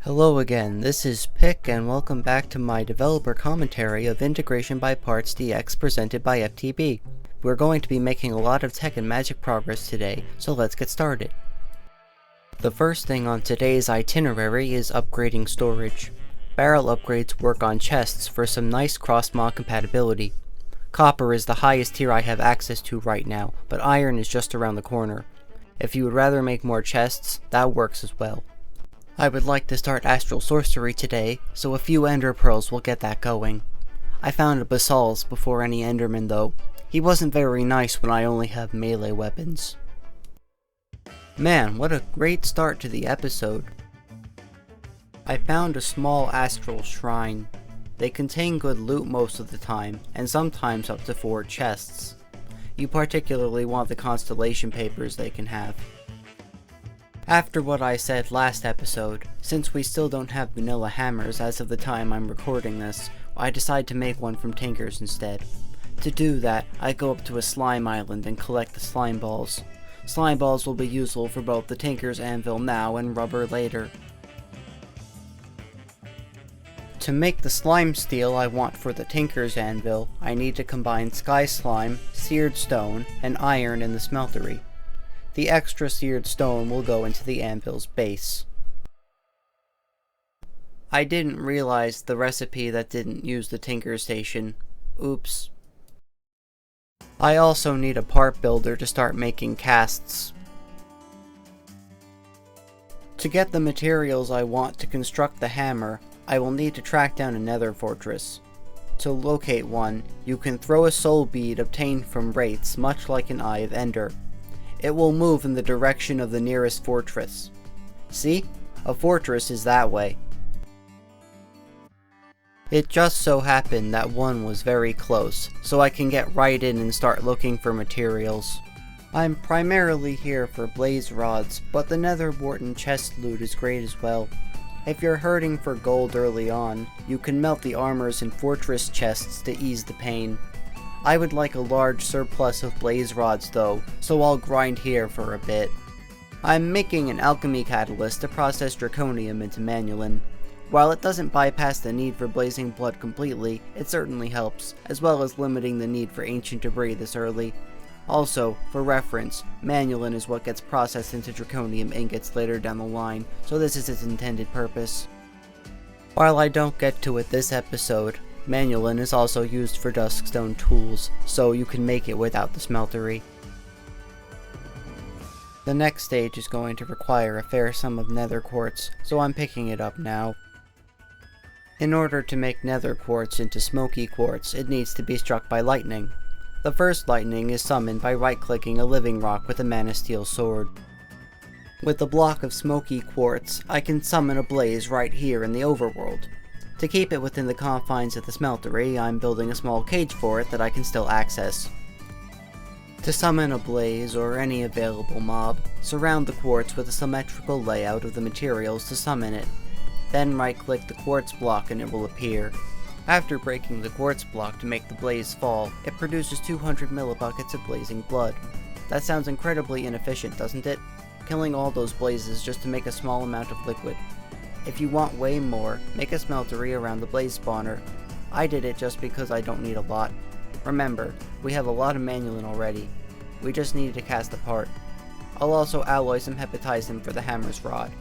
Hello again, this is Pick and welcome back to my developer commentary of Integration by Parts DX presented by FTB. We're going to be making a lot of tech and magic progress today, so let's get started. The first thing on today's itinerary is upgrading storage. Barrel upgrades work on chests for some nice cross-mod compatibility. Copper is the highest tier I have access to right now, but iron is just around the corner. If you would rather make more chests, that works as well. I would like to start Astral Sorcery today, so a few Ender Pearls will get that going. I found a Basal's before any Enderman though. He wasn't very nice when I only have melee weapons. Man, what a great start to the episode. I found a small astral shrine. They contain good loot most of the time, and sometimes up to 4 chests. You particularly want the constellation papers they can have. After what I said last episode, since we still don't have vanilla hammers as of the time I'm recording this, I decide to make one from tinkers instead. To do that, I go up to a slime island and collect the slime balls. Slime balls will be useful for both the tinker's anvil now and rubber later. To make the slime steel I want for the tinker's anvil, I need to combine sky slime, seared stone, and iron in the smeltery. The extra seared stone will go into the anvil's base. I didn't realize the recipe that didn't use the tinker station. Oops. I also need a part builder to start making casts. To get the materials I want to construct the hammer, I will need to track down a nether fortress. To locate one, you can throw a soul bead obtained from wraiths, much like an Eye of Ender. It will move in the direction of the nearest fortress. See? A fortress is that way. It just so happened that one was very close, so I can get right in and start looking for materials. I'm primarily here for blaze rods, but the nether warten chest loot is great as well. If you're hurting for gold early on, you can melt the armors in fortress chests to ease the pain. I would like a large surplus of blaze rods though, so I'll grind here for a bit. I'm making an alchemy catalyst to process draconium into manulin. While it doesn't bypass the need for blazing blood completely, it certainly helps, as well as limiting the need for ancient debris this early. Also, for reference, manulin is what gets processed into draconium ingots later down the line, so this is its intended purpose. While I don't get to it this episode, manulin is also used for duskstone tools, so you can make it without the smeltery. The next stage is going to require a fair sum of nether quartz, so I'm picking it up now. In order to make nether quartz into smoky quartz, it needs to be struck by lightning. The first lightning is summoned by right-clicking a living rock with a mana steel sword. With the block of smoky quartz, I can summon a blaze right here in the overworld. To keep it within the confines of the smeltery, I'm building a small cage for it that I can still access. To summon a blaze or any available mob, surround the quartz with a symmetrical layout of the materials to summon it. Then right-click the quartz block and it will appear. After breaking the quartz block to make the blaze fall, it produces 200 millibuckets of blazing blood. That sounds incredibly inefficient, doesn't it? Killing all those blazes just to make a small amount of liquid. If you want way more, make a smeltery around the blaze spawner. I did it just because I don't need a lot. Remember, we have a lot of manulin already. We just need to cast a part. I'll also alloy some hepatizen for the hammer's rod.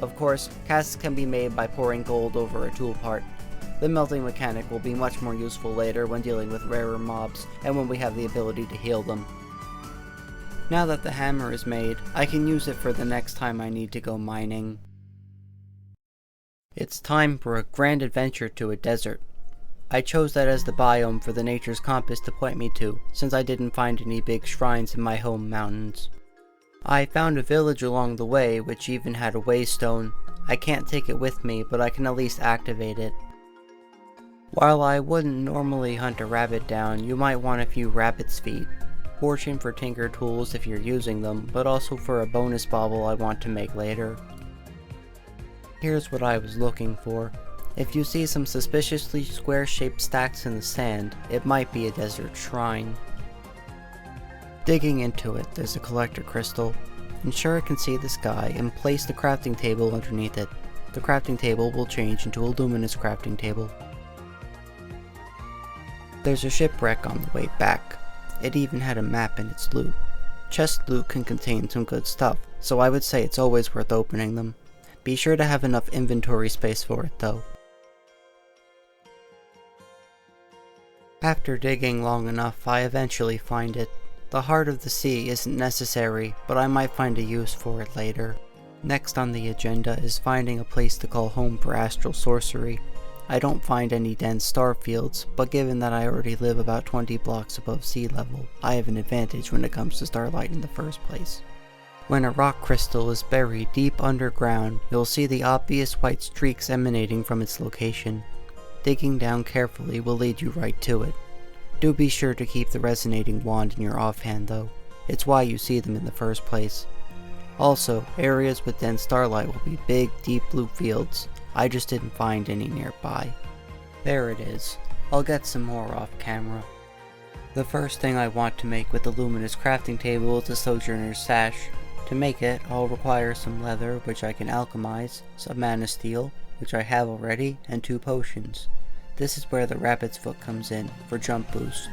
Of course, casts can be made by pouring gold over a tool part. The melting mechanic will be much more useful later when dealing with rarer mobs, and when we have the ability to heal them. Now that the hammer is made, I can use it for the next time I need to go mining. It's time for a grand adventure to a desert. I chose that as the biome for the nature's compass to point me to, since I didn't find any big shrines in my home mountains. I found a village along the way which even had a waystone. I can't take it with me, but I can at least activate it. While I wouldn't normally hunt a rabbit down, you might want a few rabbit's feet. Fortune for tinker tools if you're using them, but also for a bonus bauble I want to make later. Here's what I was looking for. If you see some suspiciously square-shaped stacks in the sand, it might be a desert shrine. Digging into it, there's a collector crystal. Ensure it can see the sky and place the crafting table underneath it. the crafting table will change into a luminous crafting table. There's a shipwreck on the way back. It even had a map in its loot. Chest loot can contain some good stuff, so I would say it's always worth opening them. Be sure to have enough inventory space for it though. After digging long enough, I eventually find it. The heart of the sea isn't necessary, but I might find a use for it later. Next on the agenda is finding a place to call home for Astral Sorcery. I don't find any dense star fields, but given that I already live about 20 blocks above sea level, I have an advantage when it comes to starlight in the first place. When a rock crystal is buried deep underground, you'll see the obvious white streaks emanating from its location. Digging down carefully will lead you right to it. Do be sure to keep the resonating wand in your offhand though. It's why you see them in the first place. Also, areas with dense starlight will be big, deep blue fields. I just didn't find any nearby. There it is. I'll get some more off camera. The first thing I want to make with the luminous crafting table is a sojourner's sash. To make it, I'll require some leather, which I can alchemize, some mana steel, which I have already, and 2 potions. This is where the rabbit's foot comes in, for jump boost.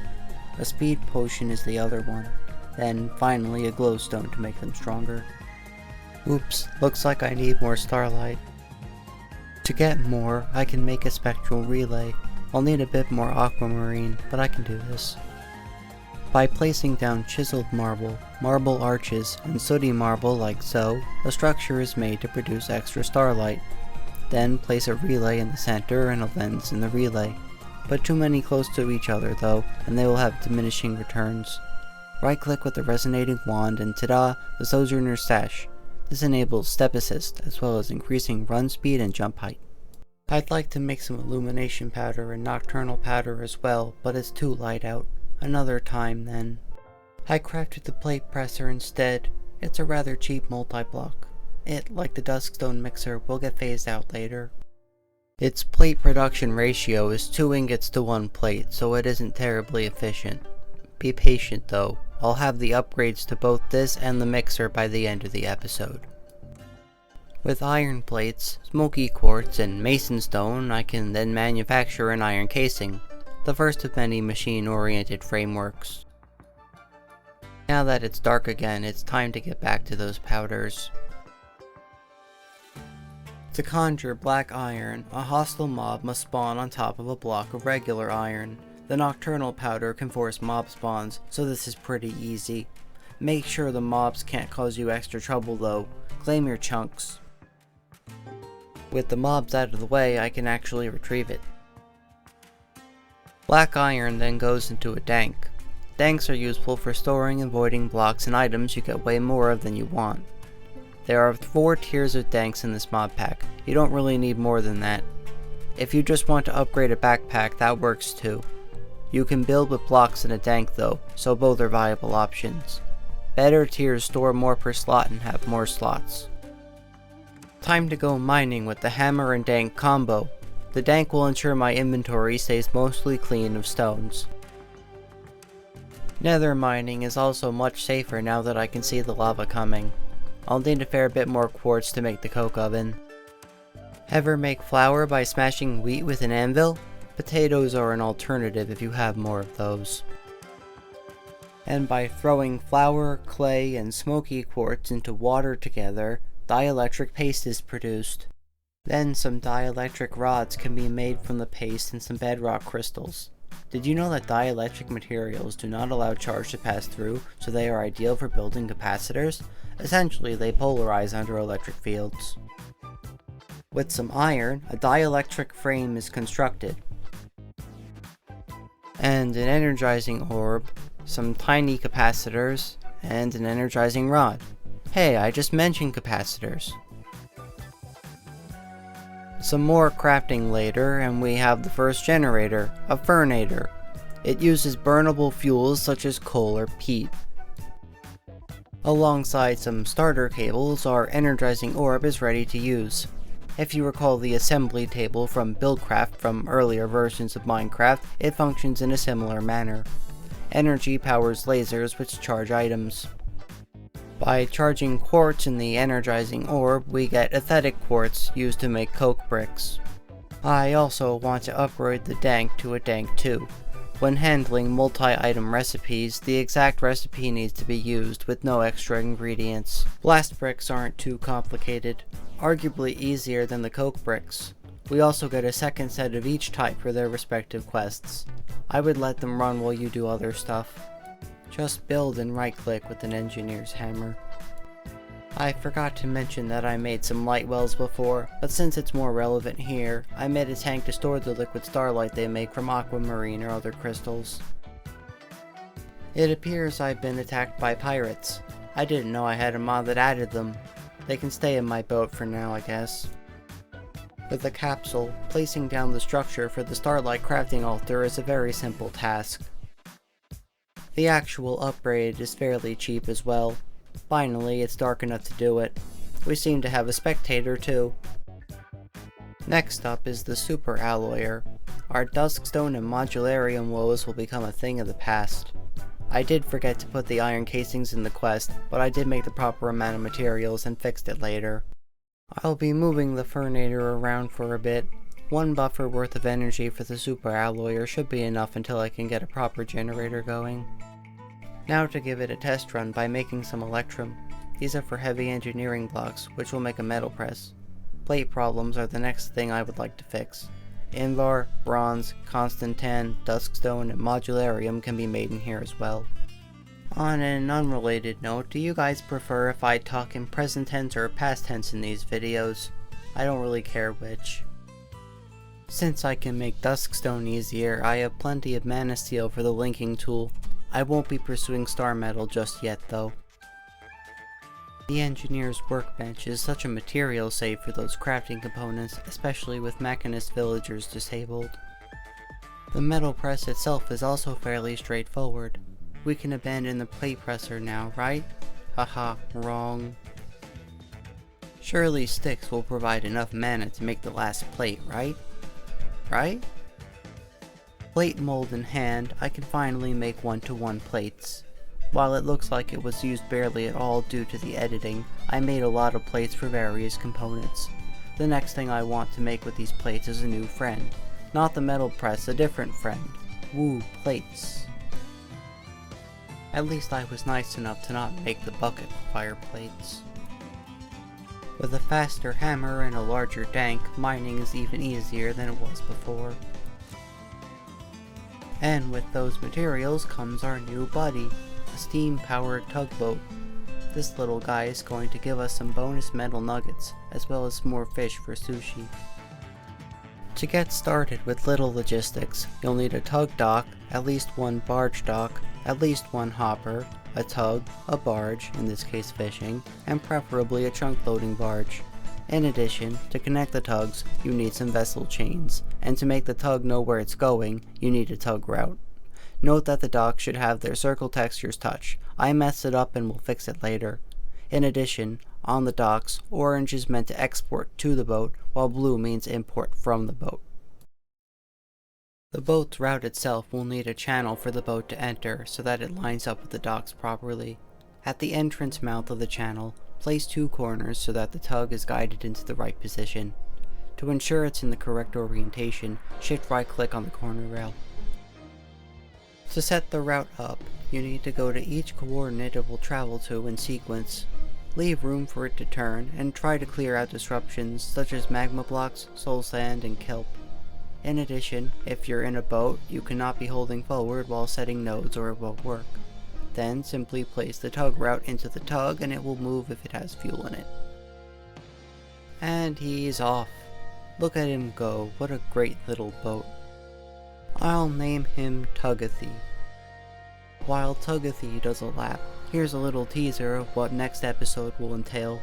A speed potion is the other one. Then, finally, a glowstone to make them stronger. Oops, looks like I need more starlight. To get more, I can make a spectral relay. I'll need a bit more aquamarine, but I can do this. By placing down chiseled marble, marble arches, and sooty marble like so, a structure is made to produce extra starlight. Then place a relay in the center and a lens in the relay. Put too many close to each other though, and they will have diminishing returns. Right click with the resonating wand and ta-da, the Sojourner's Sash. This enables step assist, as well as increasing run speed and jump height. I'd like to make some illumination powder and nocturnal powder as well, but it's too light out. Another time then. I crafted the plate presser instead. It's a rather cheap multi-block. It, like the Duskstone mixer, will get phased out later. Its plate production ratio is 2 ingots to 1 plate, so it isn't terribly efficient. Be patient though. I'll have the upgrades to both this and the mixer by the end of the episode. With iron plates, smoky quartz, and mason stone, I can then manufacture an iron casing, the first of many machine-oriented frameworks. Now that it's dark again, it's time to get back to those powders. To conjure black iron, a hostile mob must spawn on top of a block of regular iron. The nocturnal powder can force mob spawns, so this is pretty easy. Make sure the mobs can't cause you extra trouble though. Claim your chunks. With the mobs out of the way, I can actually retrieve it. Black iron then goes into a dank. Danks are useful for storing and voiding blocks and items you get way more of than you want. There are 4 tiers of danks in this mod pack. You don't really need more than that. If you just want to upgrade a backpack, that works too. You can build with blocks in a dank though, so both are viable options. Better tiers store more per slot and have more slots. Time to go mining with the hammer and dank combo. The dank will ensure my inventory stays mostly clean of stones. Nether mining is also much safer now that I can see the lava coming. I'll need a fair bit more quartz to make the coke oven. Ever make flour by smashing wheat with an anvil? Potatoes are an alternative if you have more of those. And by throwing flour, clay, and smoky quartz into water together, dielectric paste is produced. Then some dielectric rods can be made from the paste and some bedrock crystals. Did you know that dielectric materials do not allow charge to pass through, so they are ideal for building capacitors? Essentially, they polarize under electric fields. With some iron, a dielectric frame is constructed. And an energizing orb, some tiny capacitors, and an energizing rod. Hey, I just mentioned capacitors. Some more crafting later, and we have the first generator, a fernator. It uses burnable fuels such as coal or peat. Alongside some starter cables, our energizing orb is ready to use. If you recall the assembly table from Buildcraft from earlier versions of Minecraft, it functions in a similar manner. Energy powers lasers which charge items. By charging quartz in the energizing orb, we get aesthetic quartz used to make coke bricks. I also want to upgrade the dank to a dank 2. When handling multi-item recipes, the exact recipe needs to be used with no extra ingredients. Blast bricks aren't too complicated, arguably easier than the coke bricks. We also get a second set of each type for their respective quests. I would let them run while you do other stuff. Just build and right-click with an engineer's hammer. I forgot to mention that I made some light wells before, but since it's more relevant here, I made a tank to store the liquid starlight they make from aquamarine or other crystals. It appears I've been attacked by pirates. I didn't know I had a mod that added them. They can stay in my boat for now, I guess. With the capsule, placing down the structure for the starlight crafting altar is a very simple task. The actual upgrade is fairly cheap as well. Finally, it's dark enough to do it. We seem to have a spectator too. Next up is the Super Alloyer. Our Duskstone and Modularium woes will become a thing of the past. I did forget to put the iron casings in the quest, but I did make the proper amount of materials and fixed it later. I'll be moving the Furnator around for a bit. 1 buffer worth of energy for the Super Alloyer should be enough until I can get a proper generator going. Now to give it a test run by making some Electrum. These are for heavy engineering blocks, which will make a metal press. Plate problems are the next thing I would like to fix. Invar, Bronze, Constantan, Duskstone, and Modularium can be made in here as well. On an unrelated note, do you guys prefer if I talk in present tense or past tense in these videos? I don't really care which. Since I can make Duskstone easier, I have plenty of Mana Steel for the linking tool. I won't be pursuing Star Metal just yet though. The Engineer's Workbench is such a material save for those crafting components, especially with Mechanist villagers disabled. The metal press itself is also fairly straightforward. We can abandon the plate presser now, right? Haha, wrong. Surely sticks will provide enough mana to make the last plate, right? Right? Plate mold in hand, I can finally make 1-to-1 plates. While it looks like it was used barely at all due to the editing, I made a lot of plates for various components. The next thing I want to make with these plates is a new friend. Not the metal press, a different friend. Woo, plates. At least I was nice enough to not make the bucket fire plates. With a faster hammer and a larger dank, mining is even easier than it was before. And with those materials comes our new buddy, a steam-powered tugboat. This little guy is going to give us some bonus metal nuggets, as well as more fish for sushi. To get started with little logistics, you'll need a tug dock, at least 1 barge dock, at least 1 hopper, a tug, a barge, in this case fishing, and preferably a chunk loading barge. In addition, to connect the tugs, you need some vessel chains, and to make the tug know where it's going, you need a tug route. Note that the docks should have their circle textures touch. I messed it up and will fix it later. In addition, on the docks, orange is meant to export to the boat, while blue means import from the boat. The boat's route itself will need a channel for the boat to enter so that it lines up with the docks properly. At the entrance mouth of the channel, place 2 corners so that the tug is guided into the right position. To ensure it's in the correct orientation, shift right click on the corner rail. To set the route up, you need to go to each coordinate it will travel to in sequence. Leave room for it to turn, and try to clear out disruptions such as magma blocks, soul sand, and kelp. In addition, if you're in a boat, you cannot be holding forward while setting nodes or it won't work. Then simply place the tug route into the tug and it will move if it has fuel in it. And he's off. Look at him go, what a great little boat. I'll name him Tugathy. While Tugathy does a lap, here's a little teaser of what next episode will entail.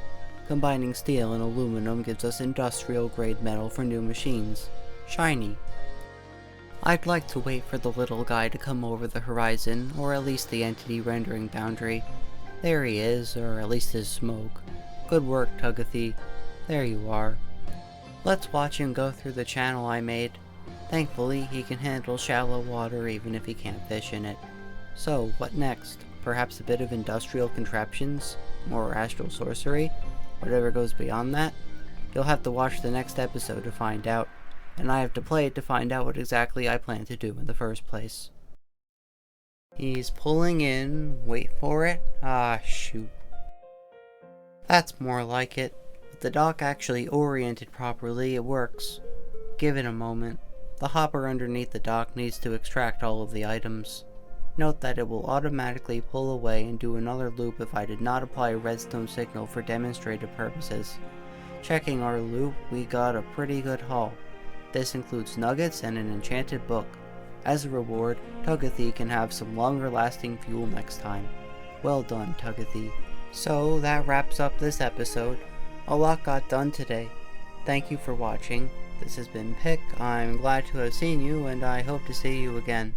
Combining steel and aluminum gives us industrial grade metal for new machines. Shiny. I'd like to wait for the little guy to come over the horizon, or at least the entity rendering boundary. There he is, or at least his smoke. Good work, Tugathy. There you are. Let's watch him go through the channel I made. Thankfully, he can handle shallow water even if he can't fish in it. So, what next? Perhaps a bit of industrial contraptions? more Astral Sorcery, whatever goes beyond that, you'll have to watch the next episode to find out, and I have to play it to find out what exactly I plan to do in the first place. He's pulling in, wait for it, shoot. That's more like it. With the dock actually oriented properly, it works. Give it a moment. The hopper underneath the dock needs to extract all of the items. Note that it will automatically pull away and do another loop if I did not apply a redstone signal for demonstrative purposes. Checking our loop, we got a pretty good haul. This includes nuggets and an enchanted book. As a reward, Tugathy can have some longer lasting fuel next time. Well done, Tugathy. So that wraps up this episode. A lot got done today. Thank you for watching. This has been Pick. I'm glad to have seen you, and I hope to see you again.